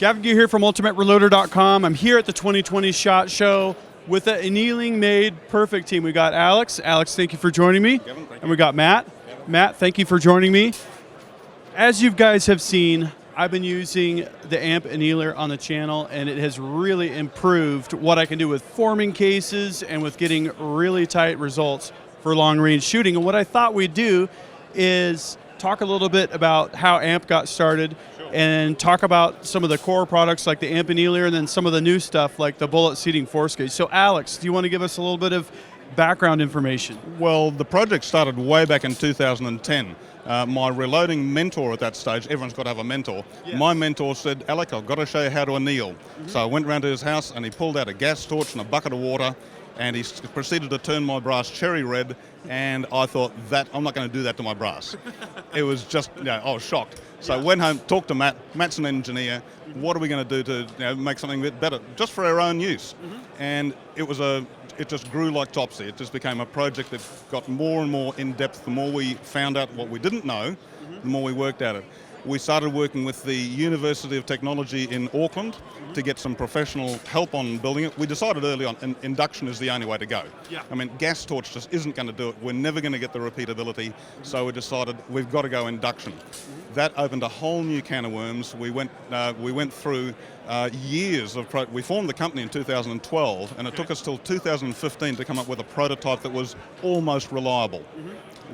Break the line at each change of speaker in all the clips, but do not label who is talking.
Gavin Gear here from UltimateReloader.com. I'm here at the 2020 SHOT Show with the Annealing Made Perfect team. We got Alex. Alex, thank you for joining me.
Gavin, thank you.
And we got Matt. Matt, thank you for joining me. As you guys have seen, I've been using the AMP annealer on the channel, and it has really improved what I can do with forming cases and with getting really tight results for long-range shooting. And what I thought we'd do is talk a little bit about how AMP got started, and talk about some of the core products like the AMP annealer, and then some of the new stuff like the bullet seating force gauge. So Alex, do you want to give us a little bit of background information?
Well, the project started way back in 2010. My reloading mentor at that stage, everyone's got to have a mentor.
Yes.
My mentor said, Alec, I've got to show you how to anneal. So I went round to his house and he pulled out a gas torch and a bucket of water, and he proceeded to turn my brass cherry red, and I thought, that I'm not going to do that to my brass. It was just, I was shocked. So I went home, talked to Matt. Matt's an engineer. What are we going to do to make something a bit better, just for our own use? And it just grew like topsy. It just became a project that got more and more in depth. The more we found out what we didn't know, the more we worked at it. We started working with the University of Technology in Auckland to get some professional help on building it. We decided early on induction is the only way to go.
Yeah.
I mean, gas torch just isn't going to do it. We're never going to get the repeatability, so we decided we've got to go induction. That opened a whole new can of worms. We went through years of we formed the company in 2012, and it took us till 2015 to come up with a prototype that was almost reliable.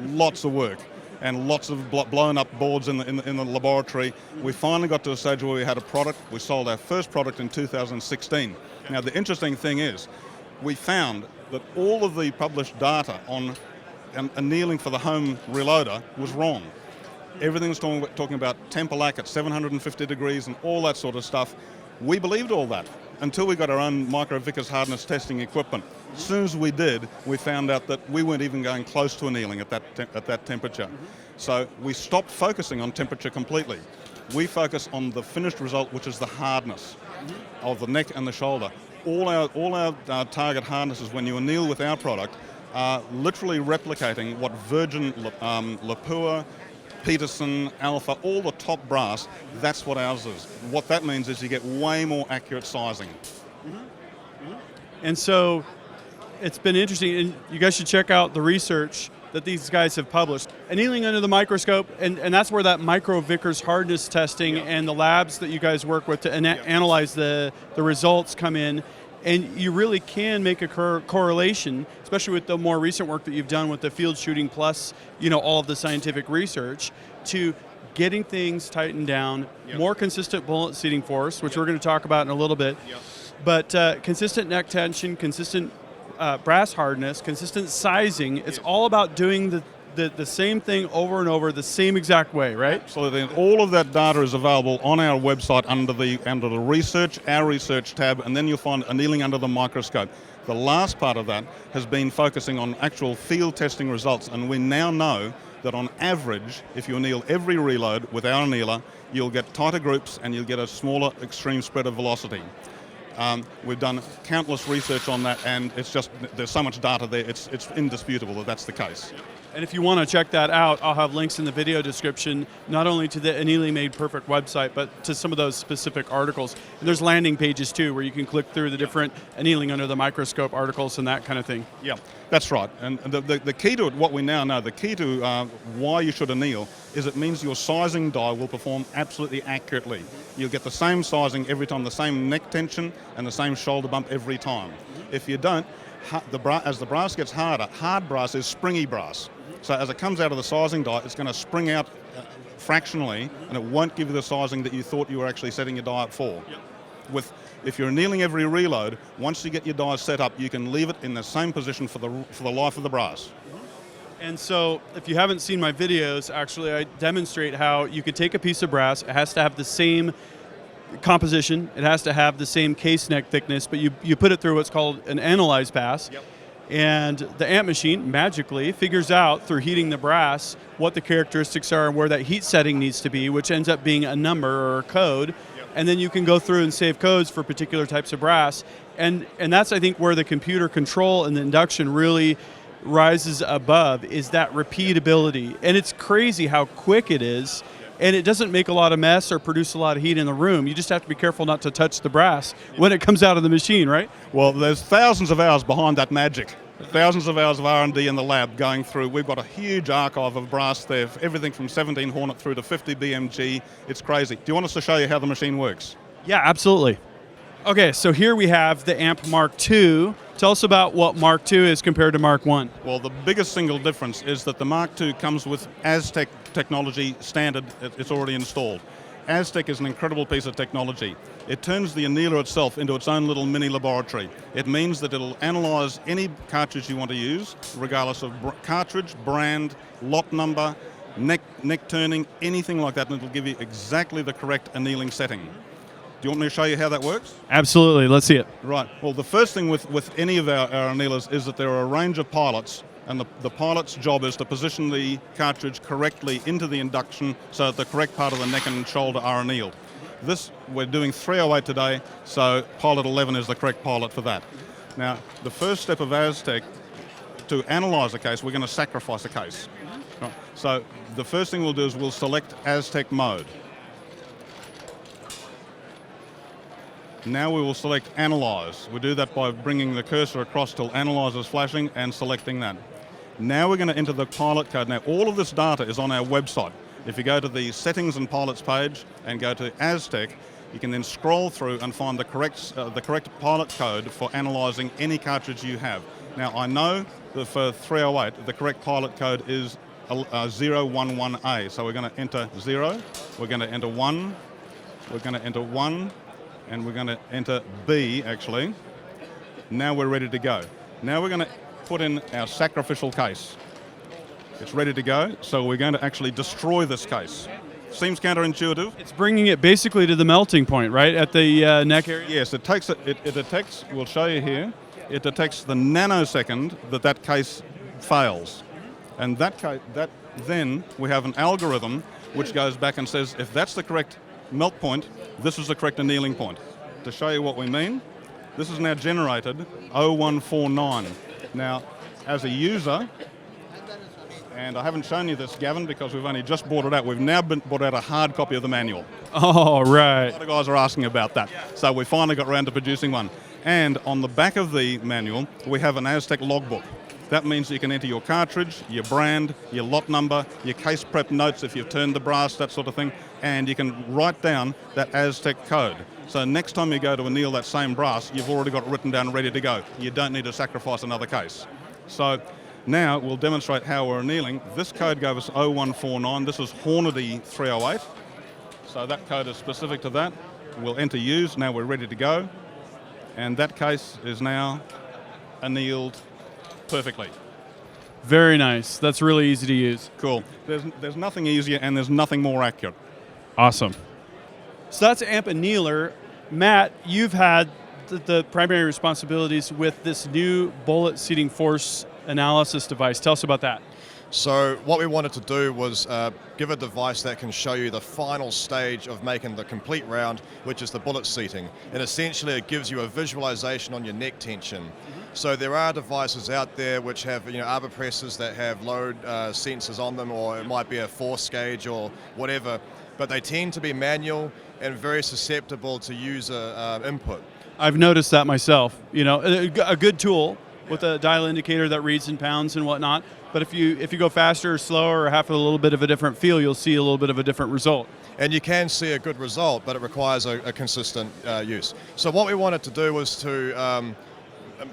Lots of work and lots of blown up boards in the laboratory. We finally got to a stage where we had a product. We sold our first product in 2016. Now the interesting thing is, we found that all of the published data on annealing for the home reloader was wrong. Everything was talking about temper lack at 750 degrees and all that sort of stuff. We believed all that until we got our own micro Vickers hardness testing equipment. As soon as we did, we found out that we weren't even going close to annealing at that temperature. So we stopped focusing on temperature completely. We focus on the finished result, which is the hardness of the neck and the shoulder. All our target harnesses, when you anneal with our product, are literally replicating what Virgin, Lapua, Peterson, Alpha, all the top brass, that's what ours is. What that means is you get way more accurate sizing.
And so it's been interesting, and you guys should check out the research that these guys have published. Annealing under the microscope, and that's where that micro Vickers hardness testing and the labs that you guys work with to analyze the results come in. And you really can make a correlation, especially with the more recent work that you've done with the field shooting plus, all of the scientific research, to getting things tightened down, more consistent bullet seating force, which we're going to talk about in a little bit, but consistent neck tension, consistent brass hardness, consistent sizing. It's all about doing the same thing over and over the same exact way, right?
Absolutely. And all of that data is available on our website under the research, our research tab, and then you'll find annealing under the microscope. The last part of that has been focusing on actual field testing results, and we now know that on average, if you anneal every reload with our annealer, you'll get tighter groups and you'll get a smaller extreme spread of velocity. We've done countless research on that, and it's just, there's so much data there, it's indisputable that that's the case.
And if you want to check that out, I'll have links in the video description, not only to the Annealing Made Perfect website, but to some of those specific articles. And there's landing pages too, where you can click through the different annealing under the microscope articles and that kind of thing.
Yeah, that's right. And the key to it, what we now know, the key to why you should anneal is it means your sizing die will perform absolutely accurately. You'll get the same sizing every time, the same neck tension and the same shoulder bump every time. If you don't, as the brass gets harder, hard brass is springy brass. So as it comes out of the sizing die, it's going to spring out fractionally, and it won't give you the sizing that you thought you were actually setting your die up for. If you're annealing every reload, once you get your die set up, you can leave it in the same position for the life of the brass.
And so, if you haven't seen my videos, actually I demonstrate how you could take a piece of brass, it has to have the same composition, it has to have the same case neck thickness, but you put it through what's called an analyze pass. And the AMP machine magically figures out through heating the brass what the characteristics are and where that heat setting needs to be, which ends up being a number or a code. And then you can go through and save codes for particular types of brass. And that's, I think, where the computer control and the induction really rises above, is that repeatability. And it's crazy how quick it is and it doesn't make a lot of mess or produce a lot of heat in the room. You just have to be careful not to touch the brass when it comes out of the machine, right?
Well, there's thousands of hours behind that magic. Thousands of hours of R&D in the lab going through. We've got a huge archive of brass there, everything from 17 Hornet through to 50 BMG. It's crazy. Do you want us to show you how the machine works?
Yeah, absolutely. Okay, so here we have the Amp Mark II. Tell us about what Mark II is compared to Mark I.
Well, the biggest single difference is that the Mark II comes with Aztec technology standard. It's already installed. Aztec is an incredible piece of technology. It turns the annealer itself into its own little mini laboratory. It means that it'll analyze any cartridge you want to use, regardless of cartridge, brand, lot number, neck turning, anything like that, and it'll give you exactly the correct annealing setting. Do you want me to show you how that works?
Absolutely, let's see it.
Right, well the first thing with any of our annealers is that there are a range of pilots, and the pilot's job is to position the cartridge correctly into the induction so that the correct part of the neck and shoulder are annealed. We're doing 308 today, so pilot 11 is the correct pilot for that. Now, the first step of Aztec, to analyze a case, we're going to sacrifice a case. Right. So the first thing we'll do is we'll select Aztec mode. Now we will select Analyze. We do that by bringing the cursor across till Analyze is flashing and selecting that. Now we're going to enter the pilot code. Now all of this data is on our website. If you go to the Settings and Pilots page and go to Aztec, you can then scroll through and find the correct pilot code for analysing any cartridge you have. Now I know that for 308 the correct pilot code is 011A. So we're going to enter 0, we're going to enter 1, we're going to enter 1, and we're going to enter B actually. Now we're ready to go. Now we're going to put in our sacrificial case. It's ready to go, so we're going to actually destroy this case. Seems counterintuitive.
It's bringing it basically to the melting point, right, at the neck area?
Yes, it detects, we'll show you here, it detects the nanosecond that case fails. And then we have an algorithm which goes back and says, if that's the correct melt point, this is the correct annealing point. To show you what we mean, this is now generated 0149. Now, as a user, and I haven't shown you this, Gavin, because we've only just brought it out. We've now brought out a hard copy of the manual.
Oh, right.
A lot of guys are asking about that. So we finally got around to producing one. And on the back of the manual, we have an Aztec Log Book. That means you can enter your cartridge, your brand, your lot number, your case prep notes if you've turned the brass, that sort of thing, and you can write down that Aztec code. So next time you go to anneal that same brass, you've already got it written down ready to go. You don't need to sacrifice another case. So now we'll demonstrate how we're annealing. This code gave us 0149. This is Hornady 308. So that code is specific to that. We'll enter use. Now we're ready to go. And that case is now annealed perfectly.
Very nice. That's really easy to use.
Cool. There's nothing easier and there's nothing more accurate.
Awesome. So that's Amp Annealer. Matt, you've had the primary responsibilities with this new bullet seating force analysis device. Tell us about that.
So what we wanted to do was give a device that can show you the final stage of making the complete round, which is the bullet seating. And essentially it gives you a visualization on your neck tension. So there are devices out there which have arbor presses that have load sensors on them, or it might be a force gauge or whatever, but they tend to be manual and very susceptible to user input.
I've noticed that myself. A good tool with a dial indicator that reads in pounds and whatnot. But if you go faster or slower or have a little bit of a different feel, you'll see a little bit of a different result.
And you can see a good result, but it requires a consistent use. So what we wanted to do was to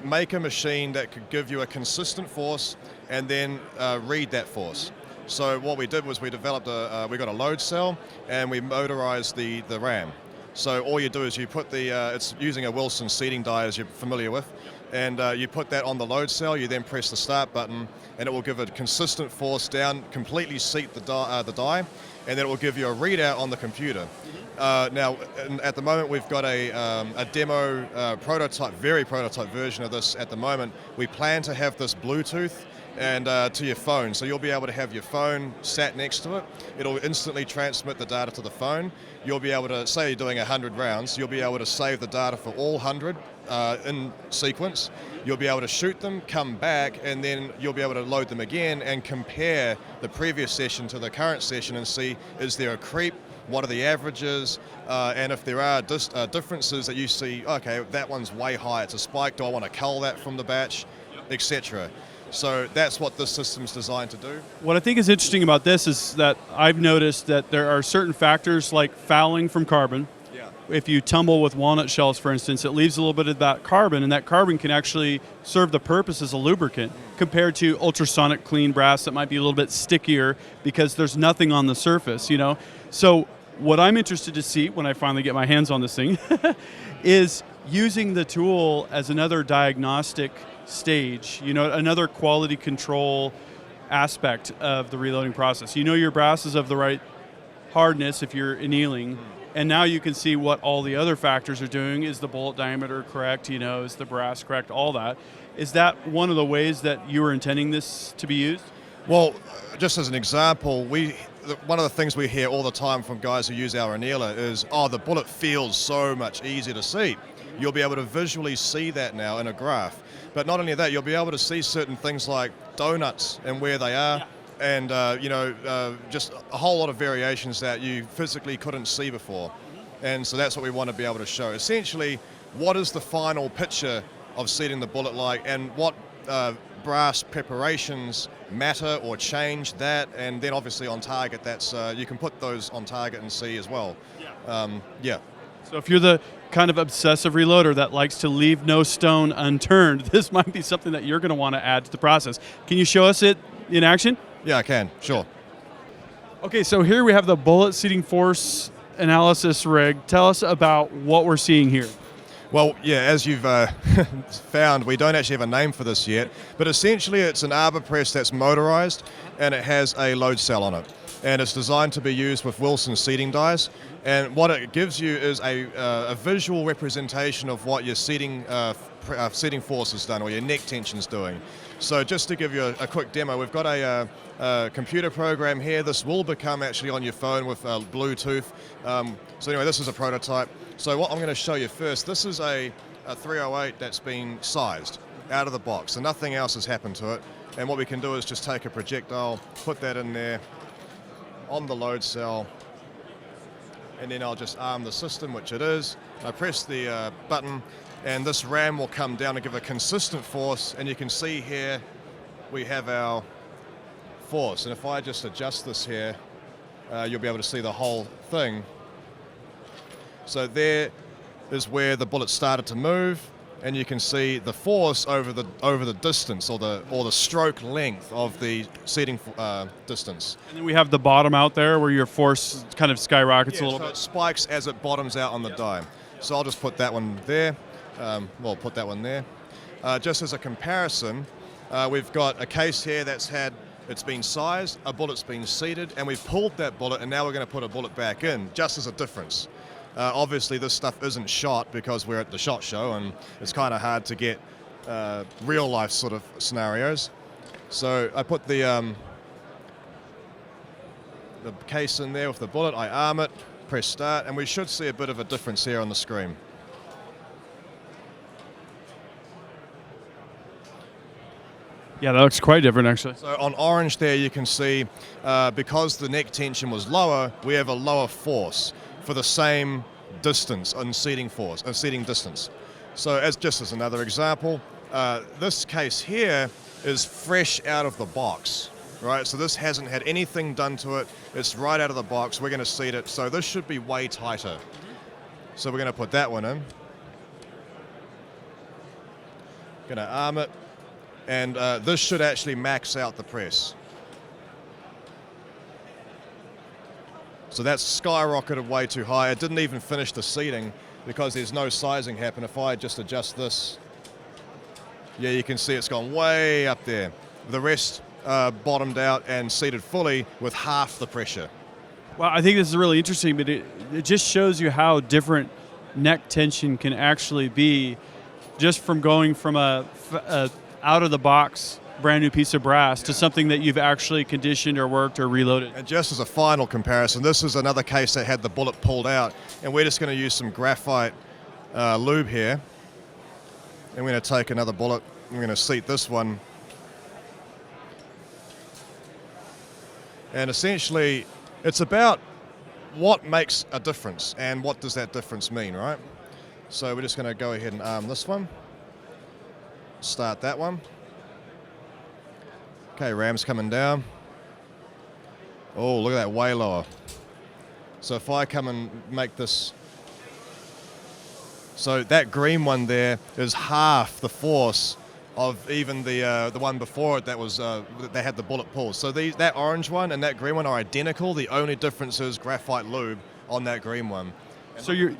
make a machine that could give you a consistent force and then read that force. So what we did was we developed we got a load cell and we motorized the RAM. So all you do is you put it's using a Wilson seating die, as you're familiar with, and you put that on the load cell, you then press the start button, and it will give a consistent force down, completely seat the die, and then it will give you a readout on the computer. Now, at the moment, we've got a demo prototype, very prototype version of this at the moment. We plan to have this Bluetooth and to your phone. So you'll be able to have your phone sat next to it. It'll instantly transmit the data to the phone. You'll be able to, say you're doing 100 rounds, you'll be able to save the data for all 100 in sequence. You'll be able to shoot them, come back, and then you'll be able to load them again and compare the previous session to the current session and see, is there a creep? What are the averages? And if there are differences that you see, okay, that one's way high, it's a spike, do I want to cull that from the batch, etc. So that's what this system's designed to do.
What I think is interesting about this is that I've noticed that there are certain factors like fouling from carbon.
Yeah.
If you tumble with walnut shells, for instance, it leaves a little bit of that carbon, and that carbon can actually serve the purpose as a lubricant compared to ultrasonic clean brass that might be a little bit stickier because there's nothing on the surface, you know? So what I'm interested to see when I finally get my hands on this thing is using the tool as another diagnostic stage, you know, another quality control aspect of the reloading process. You know your brass is of the right hardness if you're annealing, and now you can see what all the other factors are doing. Is the bullet diameter correct? You know, is the brass correct? All that. Is that one of the ways that you were intending this to be used?
Well, just as an example, one of the things we hear all the time from guys who use our annealer is, oh, the bullet feels so much easier to see. You'll be able to visually see that now in a graph. But not only that, you'll be able to see certain things like donuts and where they are, and just a whole lot of variations that you physically couldn't see before. And so that's what we want to be able to show. Essentially, what is the final picture of seating the bullet like, and what brass preparations matter or change that, and then obviously on target, that's you can put those on target and see as well. Yeah.
So if you're the kind of obsessive reloader that likes to leave no stone unturned, this might be something that you're going to want to add to the process. Can you show us it in action?
Yeah, I can, sure.
Okay, so here we have the bullet seating force analysis rig. Tell us about what we're seeing here.
Well, yeah, as you've found, we don't actually have a name for this yet, but essentially it's an arbor press that's motorized, and it has a load cell on it. And it's designed to be used with Wilson seating dies. And what it gives you is a visual representation of what your seating force has done, or your neck tension's doing. So just to give you a quick demo, we've got a computer program here. This will become actually on your phone with Bluetooth. So anyway, this is a prototype. So what I'm going to show you first, this is a 308 that's been sized out of the box, so nothing else has happened to it. And what we can do is just take a projectile, put that in there on the load cell, and then I'll just arm the system, which it is. I press the button, and this ram will come down and give a consistent force, and you can see here we have our force. And if I just adjust this here, you'll be able to see the whole thing. So there is where the bullet started to move, and you can see the force over the distance, or the stroke length of the seating distance.
And then we have the bottom out there where your force kind of skyrockets a little
so
bit.
it spikes as it bottoms out on the die. So I'll just put that one there. Put that one there. Just as a comparison, we've got a case here it's been sized, a bullet's been seated, and we've pulled that bullet, and now we're going to put a bullet back in, just as a difference. Obviously, this stuff isn't shot because we're at the SHOT Show, and it's kind of hard to get real-life sort of scenarios. So I put the case in there with the bullet, I arm it, press start, and we should see a bit of a difference here on the screen.
Yeah, that looks quite different, actually.
So on orange there, you can see because the neck tension was lower, we have a lower force for the same distance on seating distance. So just as another example, this case here is fresh out of the box, right? So this hasn't had anything done to it. It's right out of the box. We're going to seat it. So this should be way tighter. So we're going to put that one in. Going to arm it. And this should actually max out the press. So that's skyrocketed way too high. It didn't even finish the seating because there's no sizing happen. If I just adjust this, yeah, you can see it's gone way up there. The rest bottomed out and seated fully with half the pressure.
Well, I think this is really interesting, but it just shows you how different neck tension can actually be just from going from a out-of-the-box brand new piece of brass to something that you've actually conditioned or worked or reloaded.
And just as a final comparison, this is another case that had the bullet pulled out, and we're just going to use some graphite lube here. And we're going to take another bullet, we're going to seat this one. And essentially, it's about what makes a difference and what does that difference mean, right? So we're just going to go ahead and arm this one. Start that one. Okay, ram's coming down. Oh, look at that, way lower. So if I come and make this, so that green one there is half the force of even the one before it that was they had the bullet pull. So that orange one and that green one are identical. The only difference is graphite lube on that green one.
So your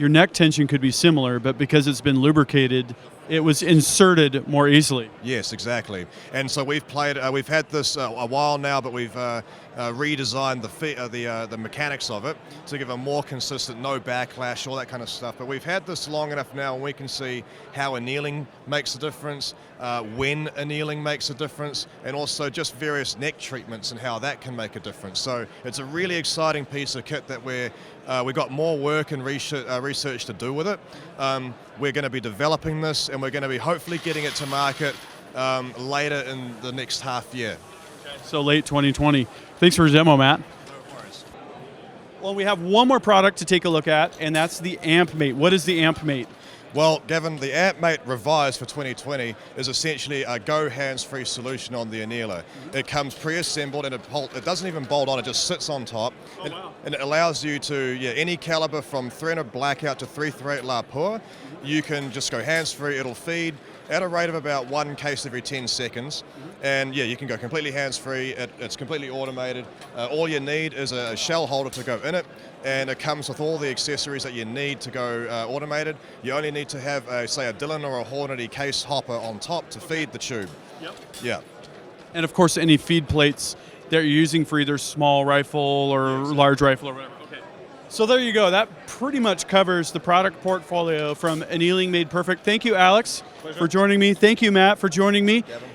neck tension could be similar, but because it's been lubricated, it was inserted more easily.
Yes, exactly. And so we've had this a while now, but we've redesigned the mechanics of it to give a more consistent, no backlash, all that kind of stuff. But we've had this long enough now, and we can see how annealing makes a difference, when annealing makes a difference, and also just various neck treatments and how that can make a difference. So it's a really exciting piece of kit that we've got more work and research to do with it. We're going to be developing this, and we're going to be hopefully getting it to market later in the next half year.
So late 2020. Thanks for the demo, Matt.
No worries.
Well, we have one more product to take a look at, and that's the Amp Mate. What is the Amp Mate?
Well, Gavin, the Amp Mate revised for 2020 is essentially a go hands-free solution on the annealer. It comes pre-assembled and it doesn't even bolt on, it just sits on top.
Oh, wow.
And it allows you to, any caliber from 300 blackout to 338 La Pur. You can just go hands-free, it'll feed at a rate of about 1 case every 10 seconds. And you can go completely hands-free, it's completely automated. All you need is a shell holder to go in it, and it comes with all the accessories that you need to go automated. You only need to have, say, a Dillon or a Hornady case hopper on top to feed the tube.
Yep.
Yeah.
And of course, any feed plates that you're using for either small rifle or large rifle or whatever. Okay. So there you go. That pretty much covers the product portfolio from Annealing Made Perfect. Thank you, Alex, for joining me. Thank you, Matt, for joining me.
Gavin.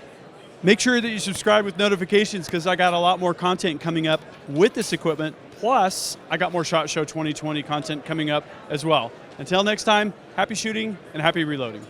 Make sure that you subscribe with notifications because I got a lot more content coming up with this equipment. Plus, I got more SHOT Show 2020 content coming up as well. Until next time, happy shooting and happy reloading.